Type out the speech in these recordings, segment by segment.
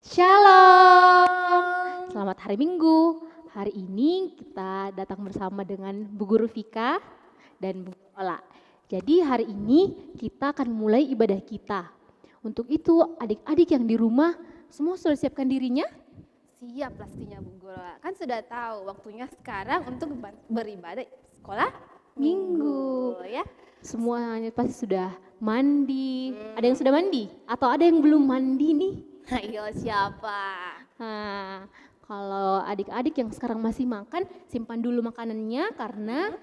Shalom, selamat hari Minggu. Hari ini kita datang bersama dengan Bu Guru Vika dan Bu Ola. Jadi hari ini kita akan mulai ibadah kita. Untuk itu adik-adik yang di rumah semua sudah siapkan dirinya? Siap pastinya Bu Guru. Kan sudah tahu waktunya sekarang untuk beribadah sekolah Minggu ya. Semuanya pasti sudah mandi. Ada yang sudah mandi? Atau ada yang belum mandi nih? Ayo siapa? Nah, kalau adik-adik yang sekarang masih makan, simpan dulu makanannya karena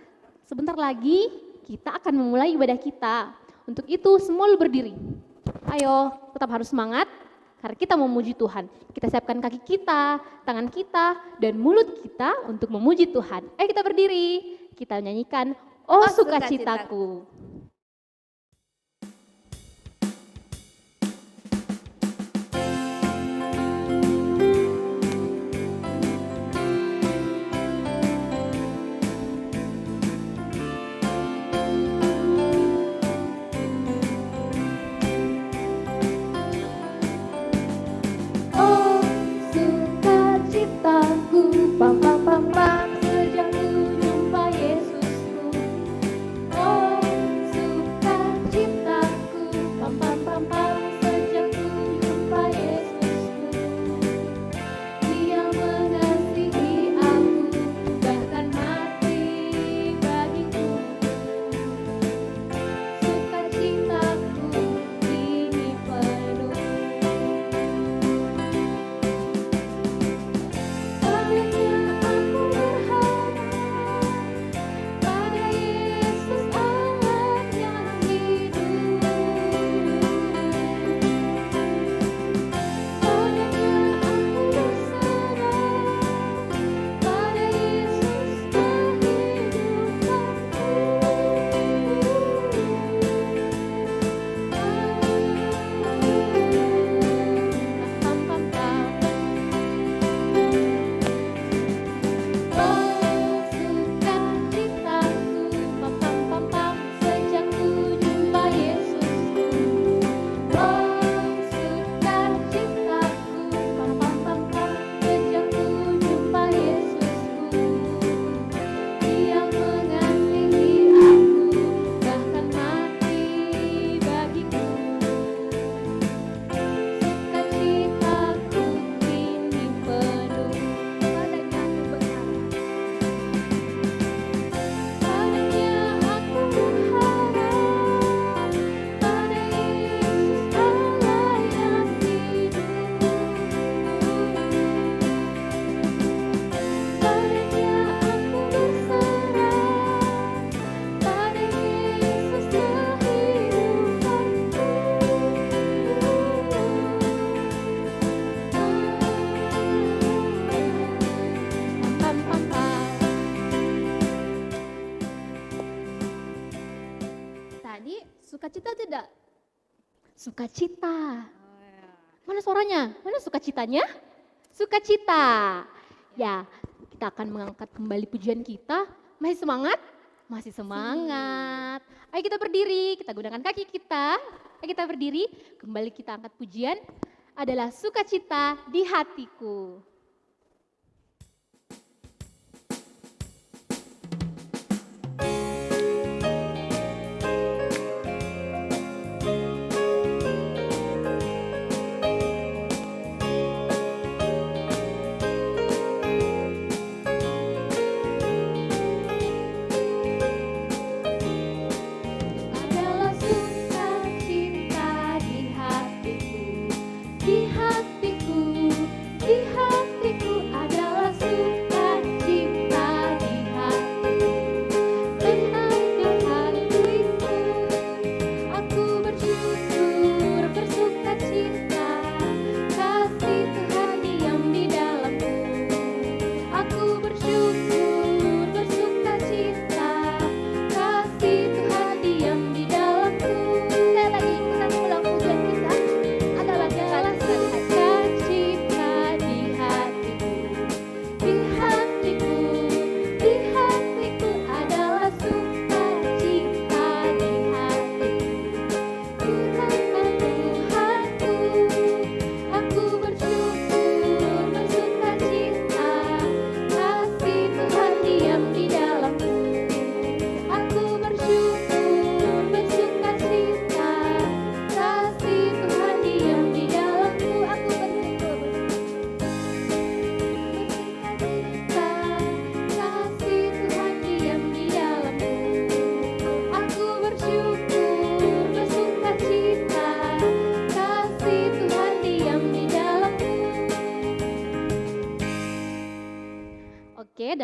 sebentar lagi kita akan memulai ibadah kita. Untuk itu semua lu berdiri. Ayo, tetap harus semangat karena kita memuji Tuhan. Kita siapkan kaki kita, tangan kita, dan mulut kita untuk memuji Tuhan. Ayo kita berdiri, kita nyanyikan Oh Sukacitaku. Sukacita tidak? Sukacita. Mana suaranya? Mana sukacitanya? Sukacita. Ya, kita akan mengangkat kembali pujian kita. Masih semangat? Masih semangat. Ayo kita berdiri, kita gunakan kaki kita. Ayo kita berdiri, kembali kita angkat pujian. Adalah sukacita di hatiku. Di hatiku, di hatiku.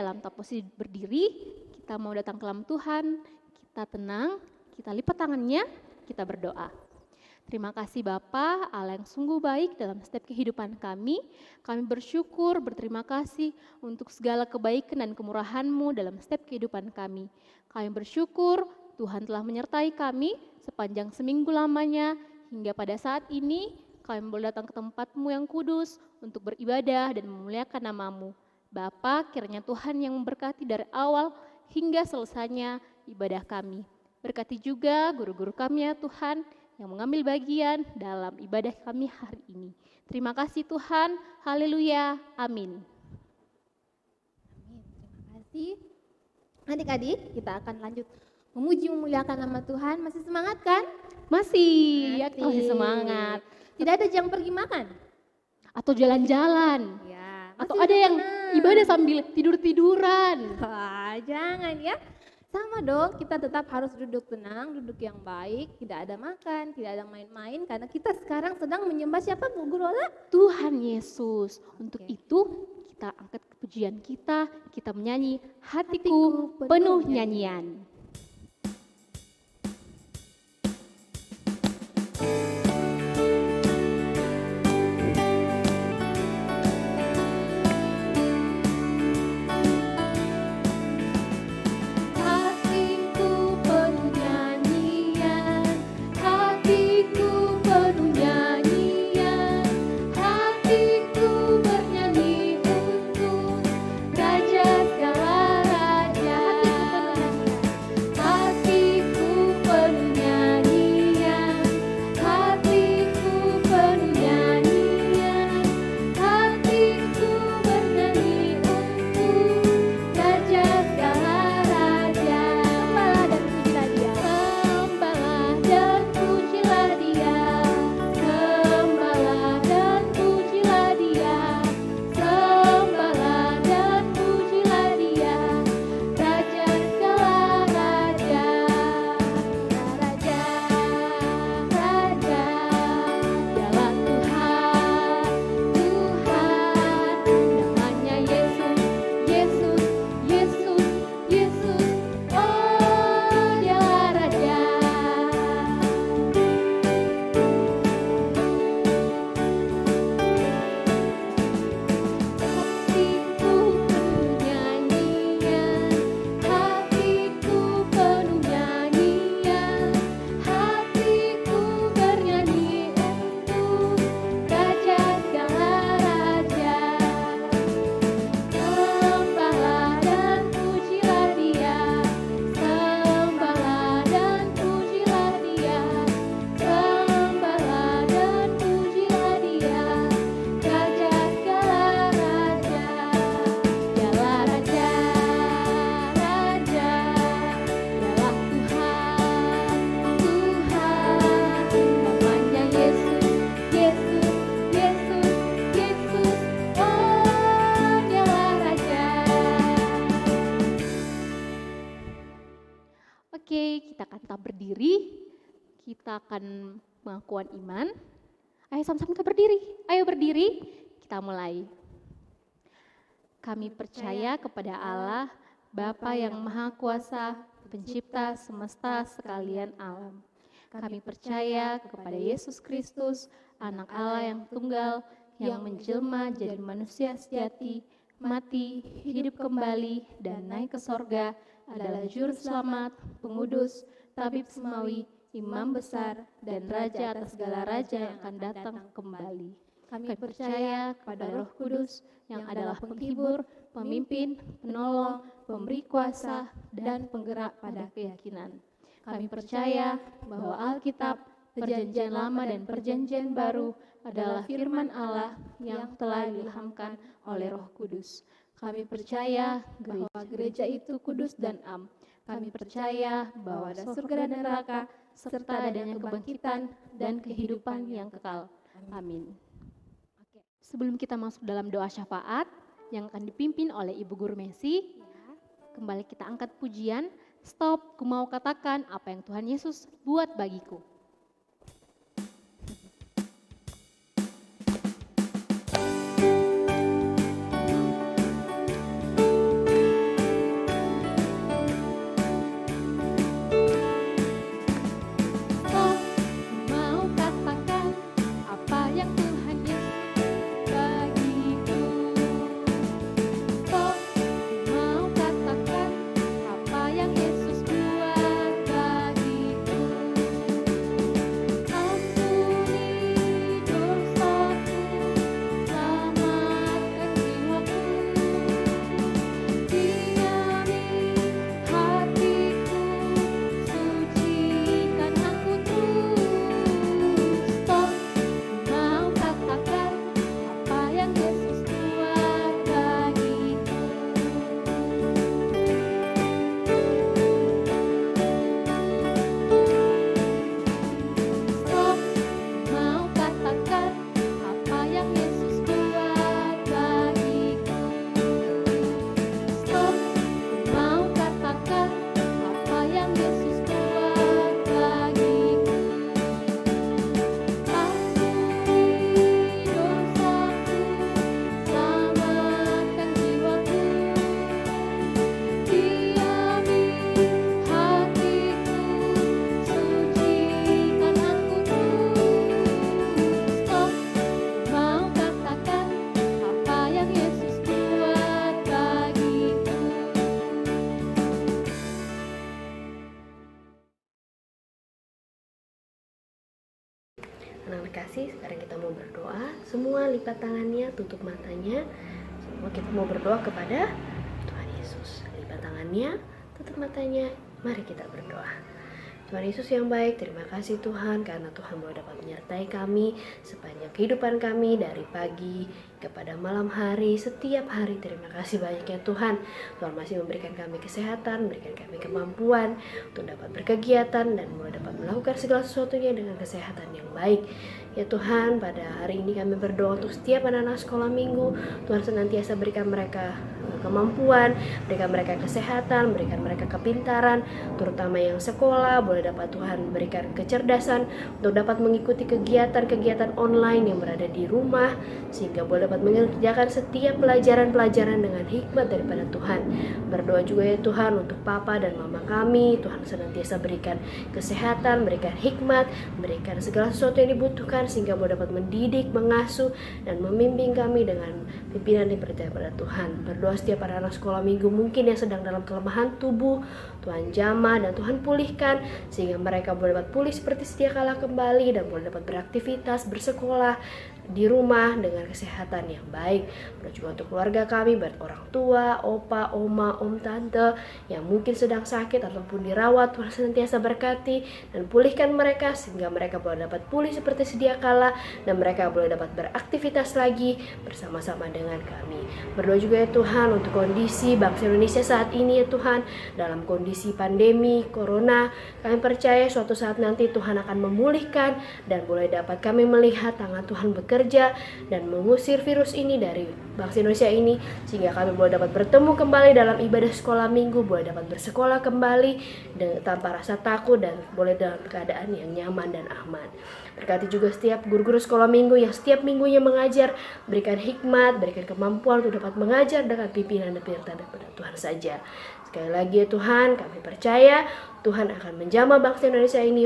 dalam posisi berdiri, kita mau datang ke dalam Tuhan, kita tenang, kita lipat tangannya, kita berdoa. Terima kasih Bapa, Allah yang sungguh baik dalam setiap kehidupan kami. Kami bersyukur, berterima kasih untuk segala kebaikan dan kemurahan-Mu dalam setiap kehidupan kami. Kami bersyukur Tuhan telah menyertai kami sepanjang seminggu lamanya, hingga pada saat ini kami boleh datang ke tempat-Mu yang kudus untuk beribadah dan memuliakan nama-Mu. Bapa, kiranya Tuhan yang memberkati dari awal hingga selesainya ibadah kami. Berkati juga guru-guru kami ya Tuhan, yang mengambil bagian dalam ibadah kami hari ini. Terima kasih Tuhan, haleluya, amin. Amin. Terima kasih. Adik-adik, kita akan lanjut memuji memuliakan nama Tuhan. Masih semangat kan? Masih, ya kita masih semangat. Tidak ada yang pergi makan. Atau jalan-jalan. Ya. Atau masih ada yang tenang. ibadah sambil tidur-tiduran. Wah, jangan ya. Sama dong, kita tetap harus duduk tenang, duduk yang baik, tidak ada makan, tidak ada main-main, karena kita sekarang sedang menyembah siapa Bu Guru Ola? Tuhan Yesus. Untuk Oke. itu kita angkat pujian kita menyanyi hatiku penuh nyanyian. Hatiku penuh nyanyian, hatiku penuh nyanyian, hatiku bernyanyi untuk Raja segala raja. Hatiku penuh nyanyian, hatiku penuh nyanyian, hatiku bernyanyi untuk Raja segala raja. Sembahlah dan pujilah Dia, sembahlah dan pujilah Dia, sembahlah dan pujilah Dia, Raja segala raja, raja, raja, Dialah Tuhan, Tuhan, namanya Yesus, Yesus, Yesus, Yesus, oh Dialah Raja. Hatiku penuh nyanyian, hatiku penuh nyanyian, hatiku bernyanyi untuk Raja segala raja. Sembahlah dan pujilah Dia, sembahlah dan pujilah Dia, sembahlah dan pujilah Dia, Raja segala raja. Dialah Raja, Raja, Dialah Tuhan, Tuhan, namanya Yesus, Yesus, Yesus, Yesus, oh Dialah Raja. Oke, kita akan tetap berdiri, kita akan pengakuan iman. Ayo sama-sama kita berdiri, ayo berdiri, kita mulai. Kami percaya kepada Allah, Bapa yang Maha Kuasa, Pencipta semesta sekalian alam. Kami percaya kepada Yesus Kristus, Anak Allah yang tunggal, yang menjelma jadi manusia sejati, mati, hidup kembali, dan naik ke sorga, adalah Juru Selamat, Pengudus, Tabib Semawi, Imam Besar, dan Raja atas segala raja yang akan datang kembali. Kami percaya kepada Roh Kudus yang adalah penghibur, pemimpin, penolong, pemberi kuasa, dan penggerak pada keyakinan. Kami percaya bahwa Alkitab, Perjanjian Lama dan Perjanjian Baru adalah firman Allah yang telah diilhamkan oleh Roh Kudus. Kami percaya bahwa gereja itu kudus dan am. Kami percaya bahwa ada surga dan neraka, serta adanya kebangkitan dan kehidupan yang kekal. Amin. Sebelum kita masuk dalam doa syafaat yang akan dipimpin oleh Ibu Guru Messi, kembali kita angkat pujian. Stop, ku mau katakan apa yang Tuhan Yesus buat bagiku. Anak-anak kasih, sekarang kita mau berdoa. Semua lipat tangannya, tutup matanya. Semua kita mau berdoa kepada Tuhan Yesus. Lipat tangannya, tutup matanya. Mari kita berdoa. Tuhan Yesus yang baik, terima kasih Tuhan karena Tuhan boleh dapat menyertai kami sepanjang kehidupan kami dari pagi kepada malam hari, setiap hari. Terima kasih banyak ya Tuhan. Tuhan masih memberikan kami kesehatan, memberikan kami kemampuan untuk dapat berkegiatan dan boleh dapat melakukan segala sesuatunya dengan kesehatan yang baik. Ya Tuhan, pada hari ini kami berdoa untuk setiap anak-anak sekolah minggu. Tuhan senantiasa berikan mereka kemampuan, berikan mereka kesehatan, berikan mereka kepintaran, terutama yang sekolah. Boleh dapat Tuhan berikan kecerdasan untuk dapat mengikuti kegiatan-kegiatan online yang berada di rumah, sehingga boleh dapat mengerjakan setiap pelajaran-pelajaran dengan hikmat daripada Tuhan. Berdoa juga ya Tuhan untuk Papa dan Mama kami. Tuhan senantiasa berikan kesehatan, berikan hikmat, berikan segala sesuatu yang dibutuhkan, sehingga boleh dapat mendidik, mengasuh, dan membimbing kami dengan pimpinan yang percaya pada Tuhan. Berdoa setiap anak-anak sekolah minggu mungkin yang sedang dalam kelemahan tubuh, Tuhan jamah dan Tuhan pulihkan, sehingga mereka boleh dapat pulih seperti sedia kala kembali dan boleh dapat beraktivitas, bersekolah di rumah dengan kesehatan yang baik. Berdoa juga untuk keluarga kami, baik orang tua, opa, oma, om, tante yang mungkin sedang sakit ataupun dirawat. Tuhan senantiasa berkati dan pulihkan mereka sehingga mereka boleh dapat pulih seperti sedia kala dan mereka boleh dapat beraktivitas lagi bersama-sama dengan kami. Berdoa juga ya Tuhan untuk kondisi bangsa Indonesia saat ini ya Tuhan, dalam kondisi pandemi corona. Kami percaya suatu saat nanti Tuhan akan memulihkan dan boleh dapat kami melihat tangan Tuhan bekerja dan mengusir virus ini dari bangsa Indonesia ini, sehingga kami boleh dapat bertemu kembali dalam ibadah sekolah minggu, boleh dapat bersekolah kembali tanpa rasa takut dan boleh dalam keadaan yang nyaman dan aman. Berkati juga setiap guru-guru sekolah minggu yang setiap minggunya mengajar, berikan hikmat, berikan kemampuan untuk dapat mengajar dengan pimpinan dan penyertaan daripada Tuhan saja. Sekali lagi ya Tuhan, kami percaya Tuhan akan menjamah bangsa Indonesia ini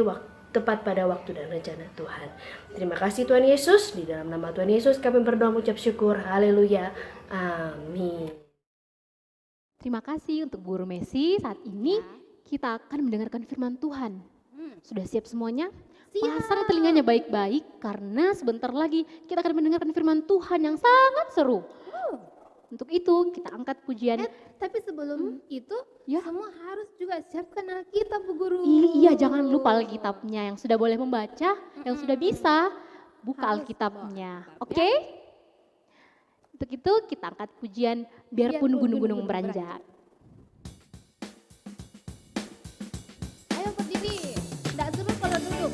tepat pada waktu dan rencana Tuhan. Terima kasih Tuhan Yesus. Di dalam nama Tuhan Yesus kami berdoa mengucap syukur. Haleluya. Amin. Terima kasih untuk Guru Messi. Saat ini kita akan mendengarkan firman Tuhan. Sudah siap semuanya? Pasang telinganya baik-baik karena sebentar lagi kita akan mendengarkan firman Tuhan yang sangat seru. Untuk itu kita angkat pujian. Tapi sebelum itu Ya. semua harus juga siapkan Alkitab Bu Guru. Iya, jangan lupa Alkitabnya. Yang sudah boleh membaca, yang sudah bisa buka Harus Alkitabnya. bawa Alkitab, Oke? Untuk itu kita angkat pujian biarpun gunung-gunung beranjak. Ayo berdiri, tidak seru kalau duduk.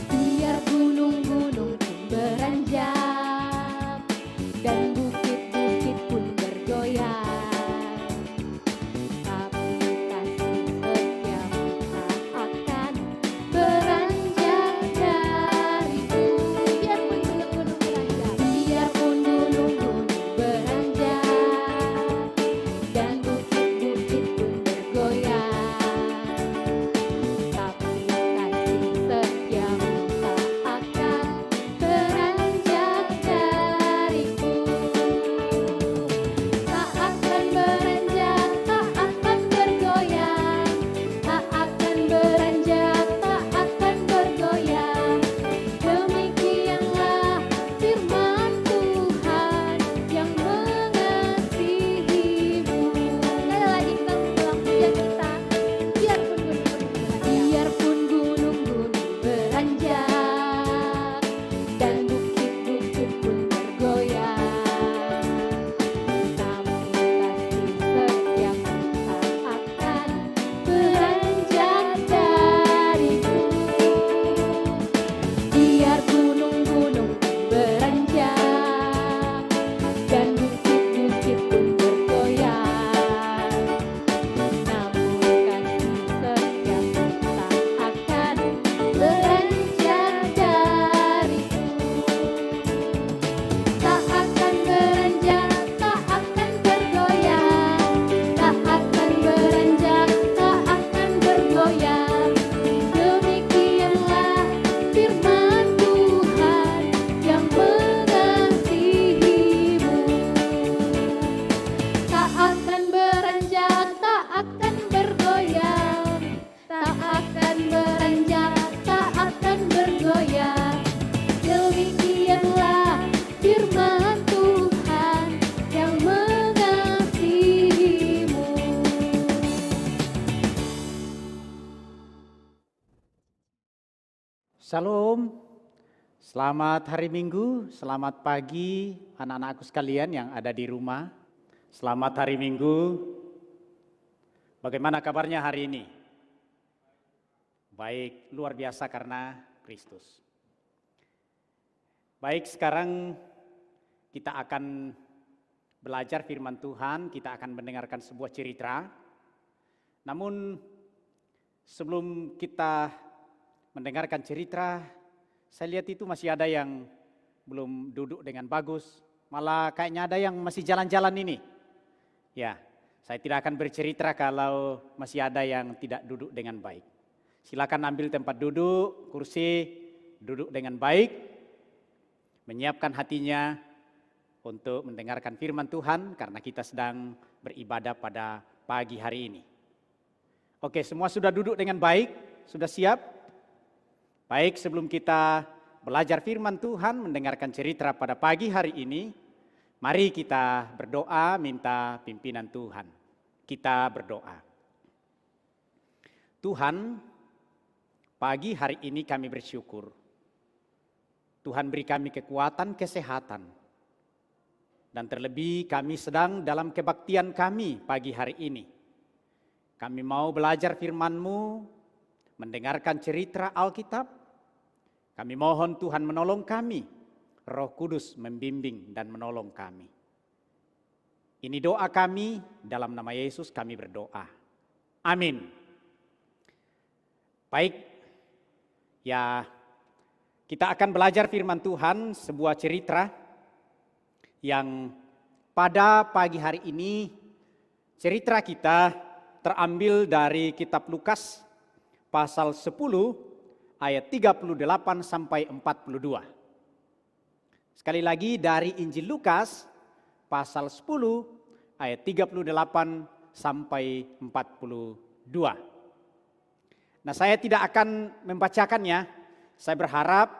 Biar gunung-gunung pun beranjak dan bukit-bukit pun bergoyang, tapi kasih setiamu tak akan Shalom, selamat hari Minggu, selamat pagi anak-anakku sekalian yang ada di rumah. Selamat hari Minggu. Bagaimana kabarnya hari ini? Baik, luar biasa karena Kristus. Baik, sekarang kita akan belajar firman Tuhan, kita akan mendengarkan sebuah cerita. Namun sebelum kita mendengarkan cerita, saya lihat itu masih ada yang belum duduk dengan bagus. Malah kayaknya ada yang masih jalan-jalan ini. Ya, saya tidak akan bercerita kalau masih ada yang tidak duduk dengan baik. Silakan ambil tempat duduk, kursi, duduk dengan baik. Menyiapkan hatinya untuk mendengarkan firman Tuhan karena kita sedang beribadah pada pagi hari ini. Oke, semua sudah duduk dengan baik? Sudah siap? Baik, sebelum kita belajar firman Tuhan, mendengarkan cerita pada pagi hari ini, mari kita berdoa minta pimpinan Tuhan. Kita berdoa. Tuhan, pagi hari ini kami bersyukur. Tuhan beri kami kekuatan, kesehatan. Dan terlebih kami sedang dalam kebaktian kami pagi hari ini. Kami mau belajar firman-Mu, mendengarkan cerita Alkitab. Kami mohon Tuhan menolong kami, Roh Kudus membimbing dan menolong kami. Ini doa kami, dalam nama Yesus kami berdoa. Amin. Baik, ya kita akan belajar firman Tuhan, sebuah cerita yang pada pagi hari ini, cerita kita terambil dari kitab Lukas pasal 10 ayat 38 sampai 42. Sekali lagi dari Injil Lukas pasal 10 ayat 38 sampai 42. Nah, saya tidak akan membacakannya. Saya berharap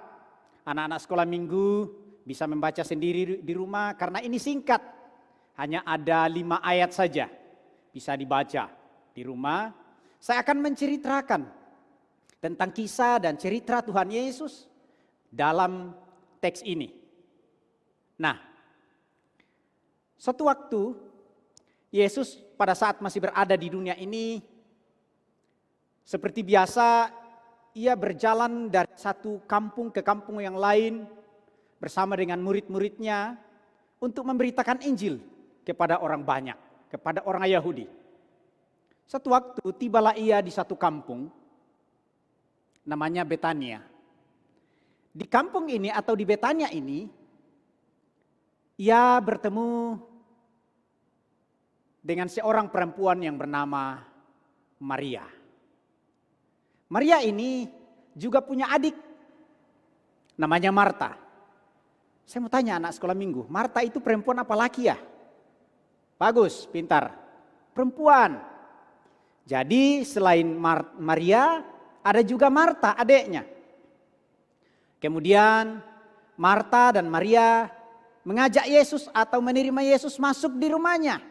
anak-anak sekolah minggu bisa membaca sendiri di rumah karena ini singkat. Hanya ada 5 ayat saja bisa dibaca di rumah. Saya akan menceritakan tentang kisah dan cerita Tuhan Yesus dalam teks ini. Nah, suatu waktu Yesus pada saat masih berada di dunia ini, seperti biasa ia berjalan dari satu kampung ke kampung yang lain bersama dengan murid-muridnya untuk memberitakan Injil kepada orang banyak, kepada orang Yahudi. Suatu waktu tibalah ia di satu kampung namanya Betania. Di kampung ini atau di Betania ini, ia bertemu dengan seorang perempuan yang bernama Maria. Maria ini juga punya adik, namanya Marta. Saya mau tanya anak sekolah minggu, Marta itu perempuan apa laki ya? Bagus, pintar. Perempuan. Jadi selain Maria, ada juga Marta, adiknya. Kemudian Marta dan Maria mengajak Yesus atau menerima Yesus masuk di rumahnya.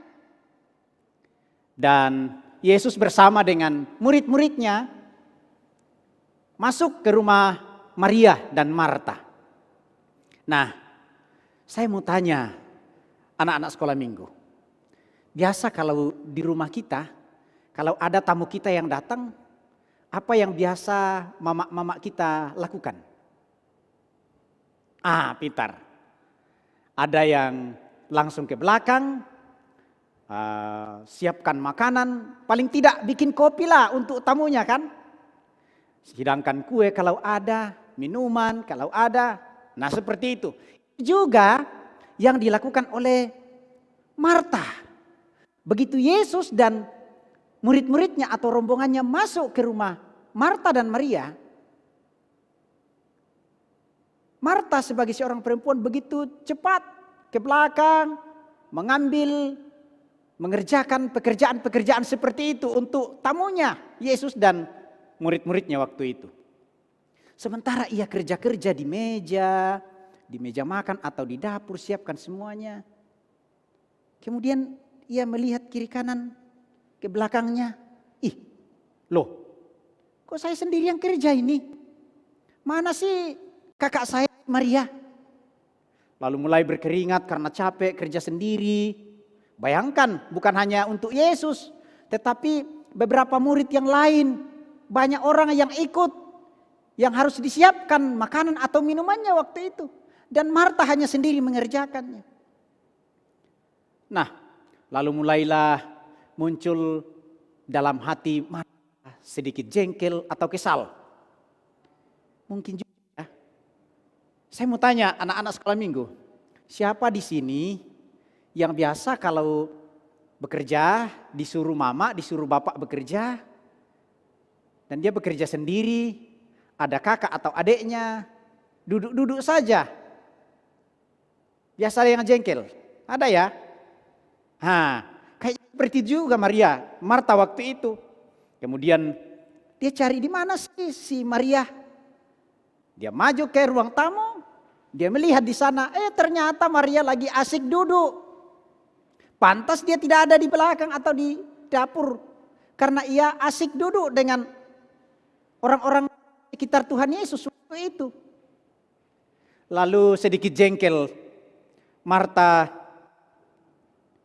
Dan Yesus bersama dengan murid-muridnya masuk ke rumah Maria dan Marta. Nah, saya mau tanya anak-anak sekolah minggu. Biasa kalau di rumah kita, kalau ada tamu kita yang datang, apa yang biasa mama-mama kita lakukan? Pintar. Ada yang langsung ke belakang, siapkan makanan, paling tidak bikin kopi lah untuk tamunya kan. Sedangkan kue kalau ada, minuman kalau ada, nah seperti itu. Juga yang dilakukan oleh Marta. Begitu Yesus dan murid-muridnya atau rombongannya masuk ke rumah Marta dan Maria, Marta sebagai seorang perempuan begitu cepat ke belakang, mengerjakan pekerjaan-pekerjaan seperti itu untuk tamunya, Yesus dan murid-muridnya waktu itu. Sementara ia kerja-kerja di meja makan atau di dapur, siapkan semuanya. Kemudian ia melihat kiri kanan, ke belakangnya. Loh, kok saya sendiri yang kerja ini? mana sih kakak saya Maria? Lalu mulai berkeringat karena capek kerja sendiri. Bayangkan, bukan hanya untuk Yesus, tetapi beberapa murid yang lain. Banyak orang yang ikut, yang harus disiapkan makanan atau minumannya waktu itu. Dan Marta hanya sendiri mengerjakannya. Nah, lalu mulailah muncul dalam hati Marta sedikit jengkel atau kesal. Mungkin juga ya. Saya mau tanya anak-anak sekolah minggu, siapa di sini yang biasa kalau bekerja disuruh mama, disuruh bapak bekerja, dan dia bekerja sendiri, ada kakak atau adiknya, duduk-duduk saja. Biasa ada yang jengkel, ada ya? Kayak seperti juga Marta waktu itu. Kemudian dia cari di mana sih si Maria. Dia maju ke ruang tamu, dia melihat di sana, ternyata Maria lagi asik duduk. Pantas dia tidak ada di belakang atau di dapur, karena ia asik duduk dengan orang-orang sekitar Tuhan Yesus waktu itu. Lalu sedikit jengkel, Marta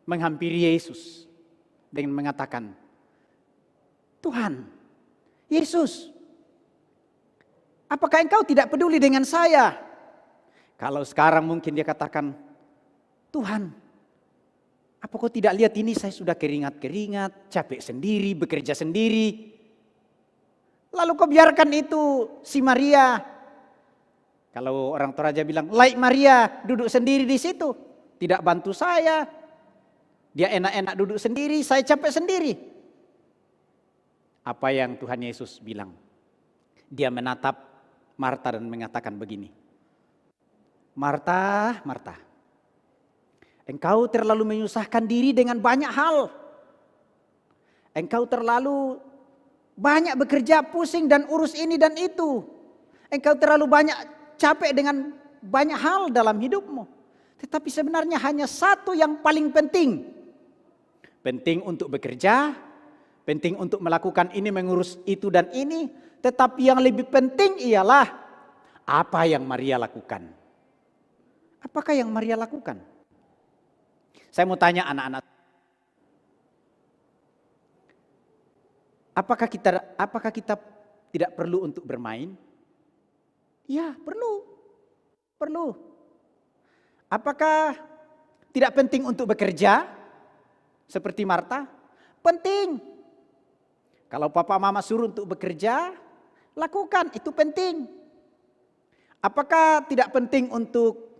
menghampiri Yesus dengan mengatakan, Tuhan, Yesus, apakah engkau tidak peduli dengan saya? Kalau sekarang mungkin dia katakan, Tuhan, apa kau tidak lihat ini saya sudah keringat-keringat, capek sendiri, bekerja sendiri. Lalu kau biarkan itu si Maria. Kalau orang Toraja bilang, like Maria duduk sendiri di situ. Tidak bantu saya. Dia enak-enak duduk sendiri, saya capek sendiri. Apa yang Tuhan Yesus bilang? Dia menatap Marta dan mengatakan begini. Marta, Marta, engkau terlalu menyusahkan diri dengan banyak hal. Engkau terlalu banyak bekerja, pusing dan urus ini dan itu. Engkau terlalu banyak capek dengan banyak hal dalam hidupmu. Tetapi sebenarnya hanya satu yang paling penting. Penting untuk bekerja, penting untuk melakukan ini, mengurus itu dan ini. Tetapi yang lebih penting ialah apa yang Maria lakukan. Apakah yang Maria lakukan? Saya mau tanya anak-anak. Apakah kita tidak perlu untuk bermain? Ya, perlu. Perlu. Apakah tidak penting untuk bekerja? Seperti Marta? Penting. Kalau papa mama suruh untuk bekerja, lakukan, itu penting. Apakah tidak penting untuk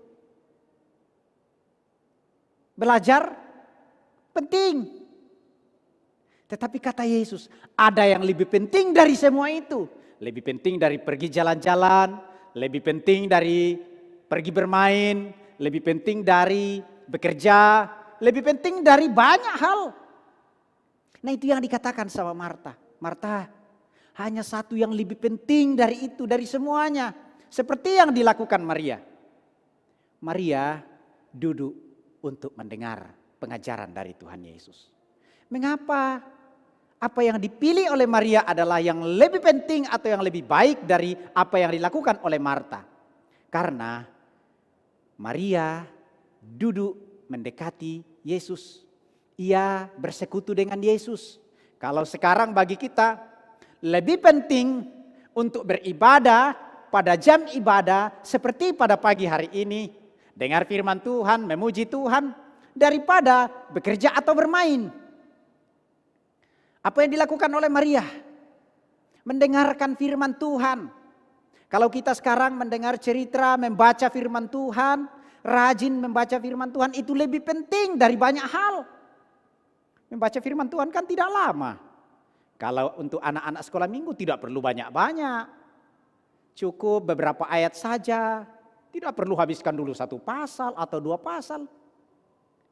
belajar? Penting. Tetapi kata Yesus, ada yang lebih penting dari semua itu. Lebih penting dari pergi jalan-jalan, lebih penting dari pergi bermain, lebih penting dari bekerja, lebih penting dari banyak hal. Nah itu yang dikatakan sama Marta. Marta, hanya satu yang lebih penting dari itu, dari semuanya. Seperti yang dilakukan Maria. Maria duduk untuk mendengar pengajaran dari Tuhan Yesus. Mengapa? Apa yang dipilih oleh Maria adalah yang lebih penting atau yang lebih baik dari apa yang dilakukan oleh Marta. Karena Maria duduk mendekati Yesus. Ia bersekutu dengan Yesus. Kalau sekarang bagi kita lebih penting untuk beribadah pada jam ibadah seperti pada pagi hari ini. Dengar firman Tuhan, memuji Tuhan daripada bekerja atau bermain. Apa yang dilakukan oleh Maria? Mendengarkan firman Tuhan. Kalau kita sekarang mendengar cerita, membaca firman Tuhan, rajin membaca firman Tuhan, itu lebih penting dari banyak hal. Membaca firman Tuhan kan tidak lama. Kalau untuk anak-anak sekolah minggu tidak perlu banyak-banyak. Cukup beberapa ayat saja. Tidak perlu habiskan dulu 1 pasal atau 2 pasal.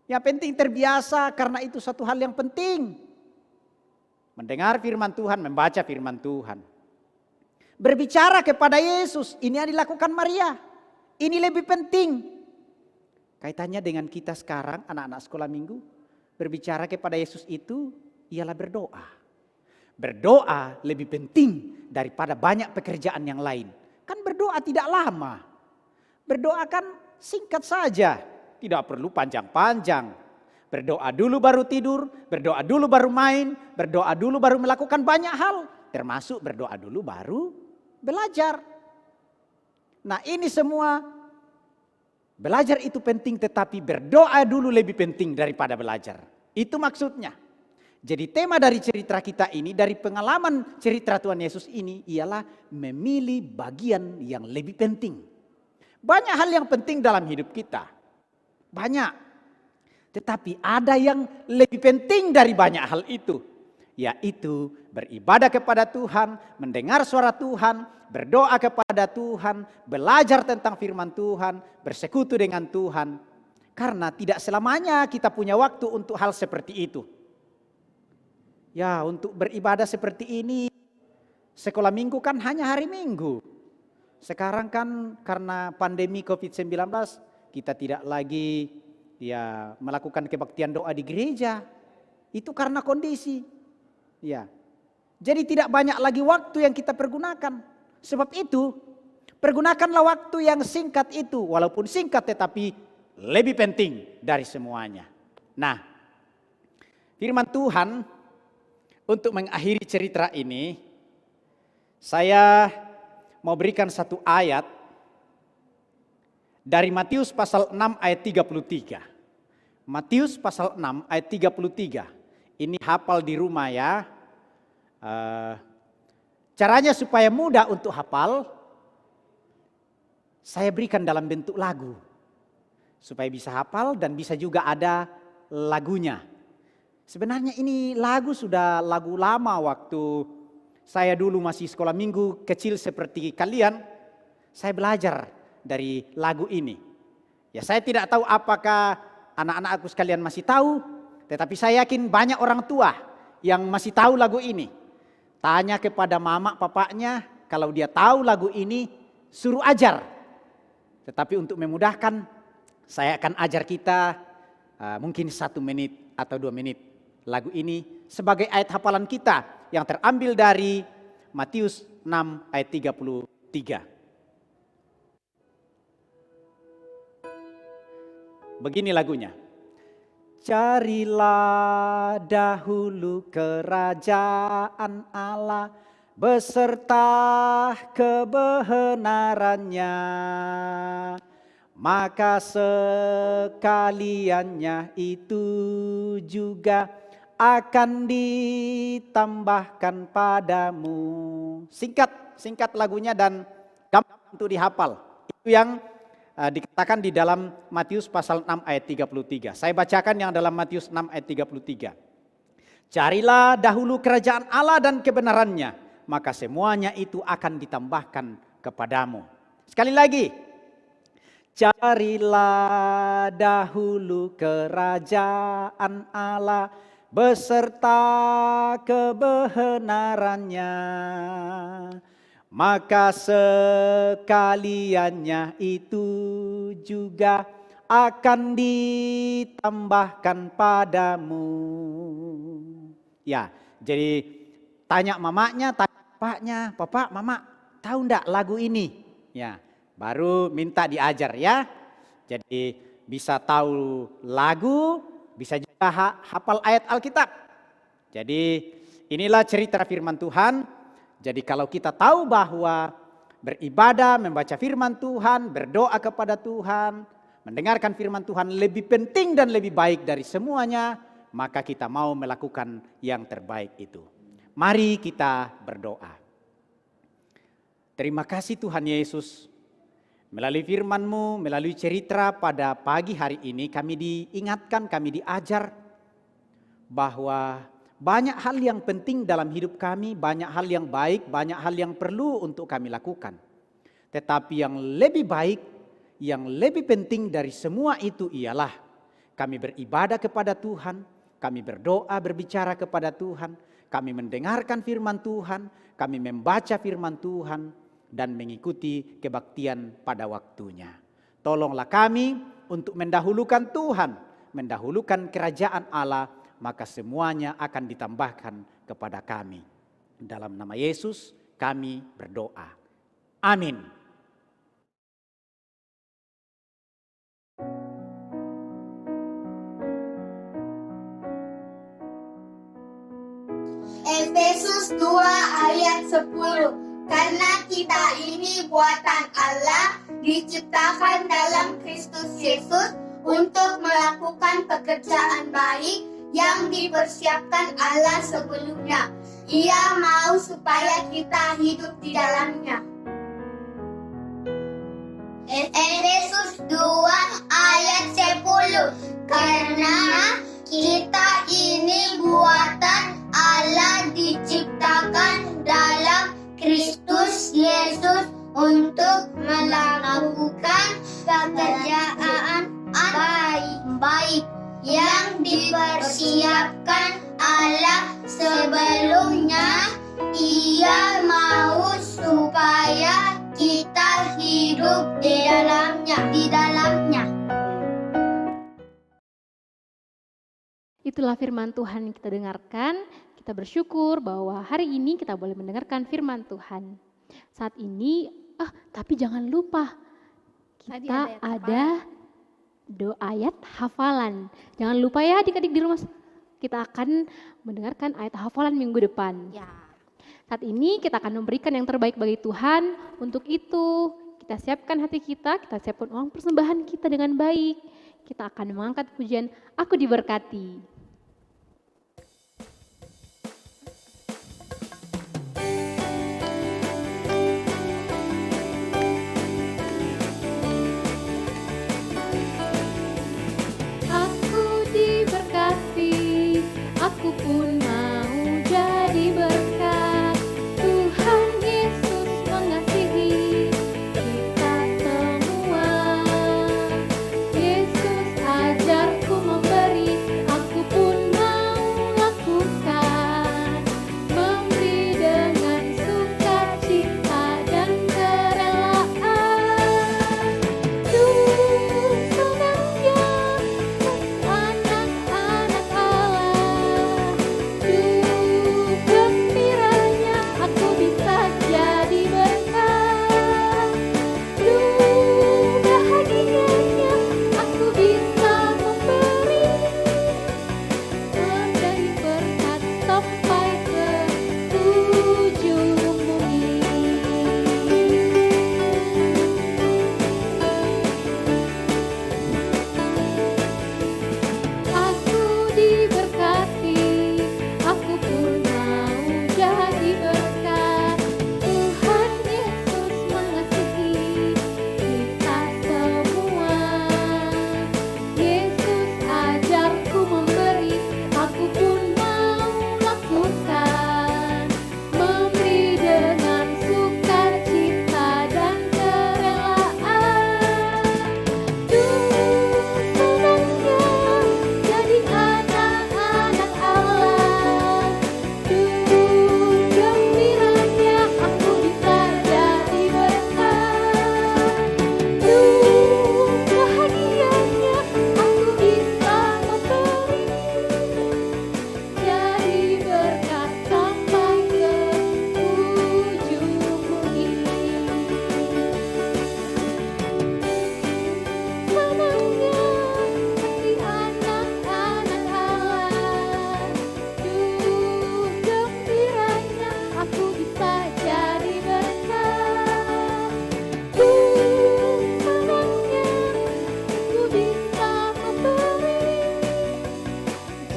Yang penting terbiasa karena itu satu hal yang penting. Mendengar firman Tuhan, membaca firman Tuhan. Berbicara kepada Yesus, ini yang dilakukan Maria. Ini lebih penting. Kaitannya dengan kita sekarang, anak-anak sekolah minggu. Berbicara kepada Yesus itu ialah berdoa. Berdoa lebih penting daripada banyak pekerjaan yang lain. Kan berdoa tidak lama. Berdoa kan singkat saja, tidak perlu panjang-panjang. Berdoa dulu baru tidur, berdoa dulu baru main, berdoa dulu baru melakukan banyak hal. Termasuk berdoa dulu baru belajar. Nah ini semua, belajar itu penting tetapi berdoa dulu lebih penting daripada belajar. Itu maksudnya. Jadi tema dari cerita kita ini, dari pengalaman cerita Tuhan Yesus ini ialah memilih bagian yang lebih penting. Banyak hal yang penting dalam hidup kita. Banyak. Tetapi ada yang lebih penting dari banyak hal itu. Yaitu beribadah kepada Tuhan, mendengar suara Tuhan, berdoa kepada Tuhan, belajar tentang firman Tuhan, bersekutu dengan Tuhan. Karena tidak selamanya kita punya waktu untuk hal seperti itu. Ya, untuk beribadah seperti ini, sekolah minggu kan hanya hari Minggu. Sekarang kan karena pandemi COVID-19 kita tidak lagi melakukan kebaktian doa di gereja. Itu karena kondisi. Ya. Jadi tidak banyak lagi waktu yang kita pergunakan. Sebab itu pergunakanlah waktu yang singkat itu, walaupun singkat tetapi lebih penting dari semuanya. Nah, firman Tuhan untuk mengakhiri cerita ini, saya mau berikan satu ayat dari Matius pasal 6 ayat 33. Matius pasal 6 ayat 33. Ini hafal di rumah ya. Caranya supaya mudah untuk hafal, saya berikan dalam bentuk lagu. Supaya bisa hafal dan bisa juga ada lagunya. Sebenarnya ini lagu sudah lagu lama waktu saya dulu masih sekolah minggu kecil seperti kalian. Saya belajar dari lagu ini. Ya saya tidak tahu apakah anak-anak aku sekalian masih tahu. Tetapi saya yakin banyak orang tua yang masih tahu lagu ini. Tanya kepada mama papanya, kalau dia tahu lagu ini suruh ajar. Tetapi untuk memudahkan, saya akan ajar kita mungkin 1 menit atau 2 menit lagu ini sebagai ayat hafalan kita yang terambil dari Matius 6 ayat 33. Begini lagunya. Carilah dahulu kerajaan Allah beserta kebenarannya, maka sekaliannya itu juga akan ditambahkan padamu. Singkat lagunya dan gampang untuk dihafal. Itu yang dikatakan di dalam Matius pasal 6 ayat 33. Saya bacakan yang dalam Matius 6 ayat 33. Carilah dahulu kerajaan Allah dan kebenarannya, maka semuanya itu akan ditambahkan kepadamu. Sekali lagi. Carilah dahulu kerajaan Allah beserta kebenarannya, maka sekaliannya itu juga akan ditambahkan padamu. Ya, jadi tanya mamanya, tanya papanya, papa, mama, tahu enggak lagu ini? Ya, baru minta diajar ya. Jadi bisa tahu lagu, bisa juga hafal ayat Alkitab. Jadi inilah cerita firman Tuhan. Jadi kalau kita tahu bahwa beribadah, membaca firman Tuhan, berdoa kepada Tuhan, mendengarkan firman Tuhan lebih penting dan lebih baik dari semuanya, maka kita mau melakukan yang terbaik itu. Mari kita berdoa. Terima kasih Tuhan Yesus. Melalui firman-Mu, melalui cerita pada pagi hari ini kami diingatkan, kami diajar bahwa banyak hal yang penting dalam hidup kami, banyak hal yang baik, banyak hal yang perlu untuk kami lakukan. Tetapi yang lebih baik, yang lebih penting dari semua itu ialah kami beribadah kepada Tuhan, kami berdoa berbicara kepada Tuhan, kami mendengarkan firman Tuhan, kami membaca firman Tuhan, dan mengikuti kebaktian pada waktunya. Tolonglah kami untuk mendahulukan Tuhan, mendahulukan kerajaan Allah, maka semuanya akan ditambahkan kepada kami. Dalam nama Yesus kami berdoa. Amin. Efesus 2 ayat 10. Karena kita ini buatan Allah, diciptakan dalam Kristus Yesus untuk melakukan pekerjaan baik yang dipersiapkan Allah sebelumnya. Ia mau supaya kita hidup di dalamnya. Efesus 2 ayat 10. Karena kita ini buatan Allah, diciptakan dalam Kristus Yesus untuk melakukan pekerjaan baik yang dipersiapkan Allah sebelumnya. Ia mau supaya kita hidup di dalamnya. Itulah firman Tuhan yang kita dengarkan. Kita bersyukur bahwa hari ini kita boleh mendengarkan firman Tuhan. Saat ini, tapi jangan lupa Tadi kita ada ada doa ayat hafalan. Jangan lupa ya adik-adik di rumah, kita akan mendengarkan ayat hafalan minggu depan. Ya. Saat ini kita akan memberikan yang terbaik bagi Tuhan. Untuk itu kita siapkan hati kita siapkan uang persembahan kita dengan baik. Kita akan mengangkat pujian Aku Diberkati. Aku diberkati, aku pun mau jadi berkat. Tuhan Yesus mengasihi kita semua. Yesus ajarku memberi, aku pun mau lakukan. Memberi dengan sukacita dan kerelaan. Senangnya anak-anak Allah. Gembiranya aku bisa jadi berkat. Bahagianya aku bisa memberi. Menjadi berkat sampai ke ujung bumi. Aku diberkati, aku pun mau jadi berkat. Tuhan Yesus mengasihi kita semua. Yesus ajarku memberi, aku pun mau lakukan. Memberi dengan sukacita dan kerelaan. Senangnya jadi anak-anak Allah. Gembiranya aku bisa jadi berkat. Bahagianya aku bisa memberi. Jadi berkat sampai ke ujung bumi. Senangnya hati anak-anak Allah. Gembiranya aku bisa jadi berkat. Senangnya aku bisa memberi.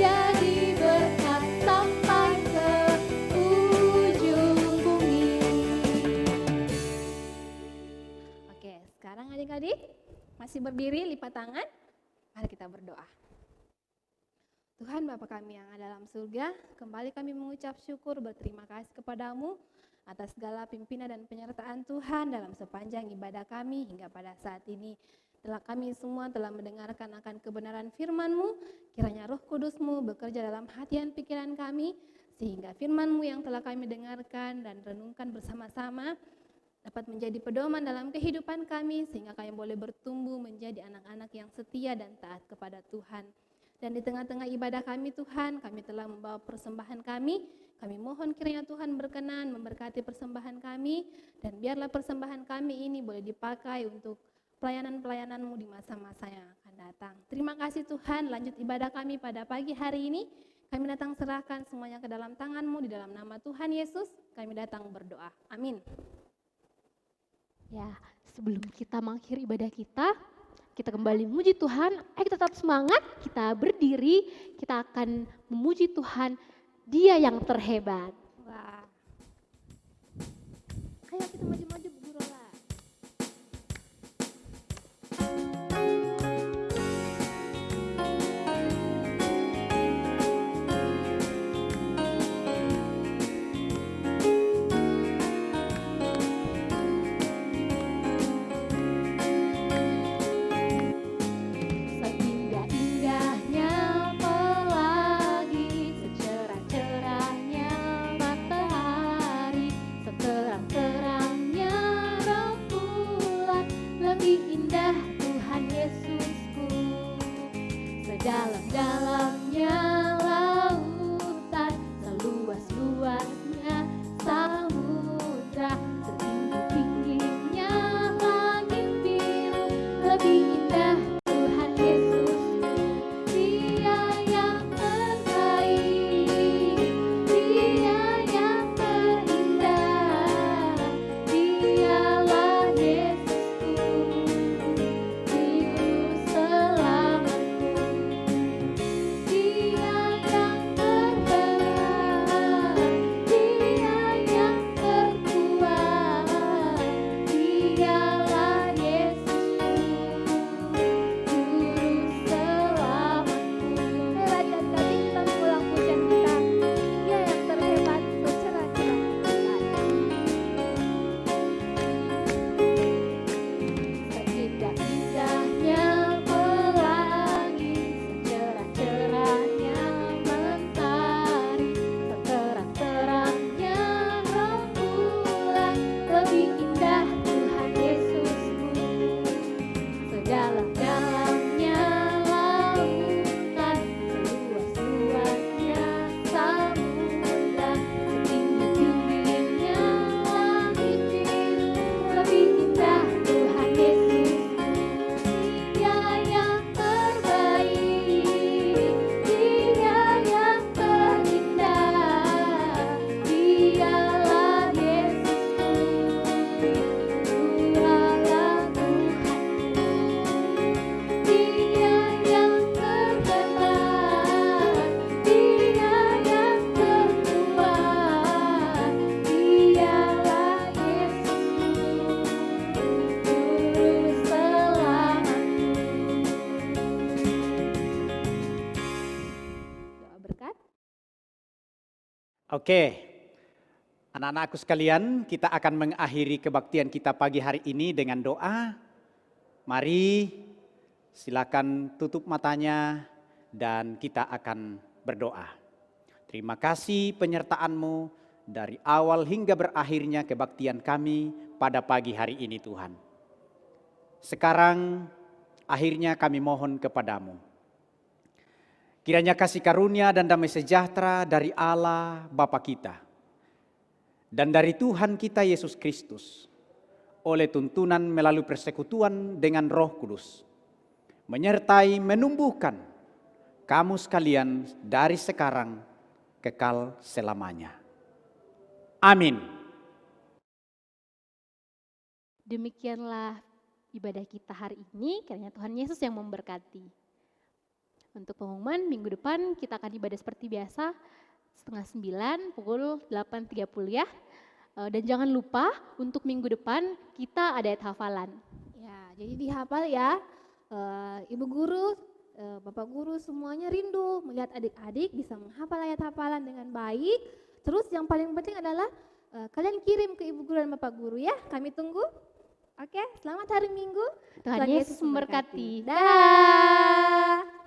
Jadi berkat sampai ke ujung bumi. Oke, sekarang adik-adik masih berdiri, lipat tangan. Mari kita berdoa. Tuhan Bapa kami yang ada dalam surga, kembali kami mengucap syukur berterima kasih kepadamu atas segala pimpinan dan penyertaan Tuhan dalam sepanjang ibadah kami hingga pada saat ini. Kami semua telah mendengarkan akan kebenaran firman-Mu, kiranya Roh Kudus-Mu bekerja dalam hati dan pikiran kami, sehingga firman-Mu yang telah kami dengarkan dan renungkan bersama-sama dapat menjadi pedoman dalam kehidupan kami, sehingga kami boleh bertumbuh menjadi anak-anak yang setia dan taat kepada Tuhan. Dan di tengah-tengah ibadah kami Tuhan, kami telah membawa persembahan kami. Kami mohon kiranya Tuhan berkenan memberkati persembahan kami, dan biarlah persembahan kami ini boleh dipakai untuk pelayanan-pelayanan-Mu di masa-masa yang akan datang. Terima kasih Tuhan, lanjut ibadah kami pada pagi hari ini. Kami datang serahkan semuanya ke dalam tangan-Mu, di dalam nama Tuhan Yesus, kami datang berdoa. Amin. Ya, sebelum kita mengakhiri ibadah kita kembali memuji Tuhan. Ayo kita tetap semangat, kita berdiri, kita akan memuji Tuhan, Dia yang terhebat. Wah. Ayo kita maju-maju Bu Rola. Seindah-indahnya pelangi, secerah-cerahnya matahari, seterang-terangnya rembulan, lebih indah Tuhan Yesusku. Sedalam-dalamnya lautan, seluas-luasnya samudra, setinggi-tingginya langit biru, lebih indah Tuhan Yesusku. Dia yang terbaik, Dia yang terindah, Dialah Yesusku, Juru selamatku. Dia yang terhebat, Dia yang terkuat, Dialah Yesusku, Juru selamatku. Raja tadi kita pulang pujian kita. Dia yang terhebat, Seindah-indahnya pelangi, secerah-cerahnya mentari, seterang-terangnya rembulan, lebih indah Tuhan Yesusku. Sedalam-dalamnya lautan, seluas-luasnya samudra, setinggi-tingginya langit biru, lebih indah Tuhan Yesusku. Dia yang terbaik, Dia yang terindah, Dialah Yesusku, Dialah Tuhanku. Dia yang terhebat, Dia yang terkuat, Dialah Yesusku, Juru selamatku. doa berkat. Oke, anak-anakku sekalian, kita akan mengakhiri kebaktian kita pagi hari ini dengan doa. Mari silakan tutup matanya dan kita akan berdoa. Terima kasih penyertaan-Mu dari awal hingga berakhirnya kebaktian kami pada pagi hari ini Tuhan. Sekarang akhirnya kami mohon kepadamu. Kiranya kasih karunia dan damai sejahtera dari Allah Bapa kita dan dari Tuhan kita Yesus Kristus oleh tuntunan melalui persekutuan dengan Roh Kudus menyertai menumbuhkan kamu sekalian dari sekarang kekal selamanya. Amin. Demikianlah ibadah kita hari ini, kiranya Tuhan Yesus yang memberkati. Untuk pengumuman minggu depan kita akan ibadah seperti biasa 8:30 pukul 8.30 ya. Dan jangan lupa untuk minggu depan kita ada ayat hafalan. Ya, jadi dihafal ya. Ibu guru, Bapak guru semuanya rindu melihat adik-adik bisa menghafal ayat hafalan dengan baik. Terus yang paling penting adalah kalian kirim ke ibu guru dan bapak guru ya. Kami tunggu. Oke, selamat hari Minggu. Tuhan Yesus memberkati. Dah.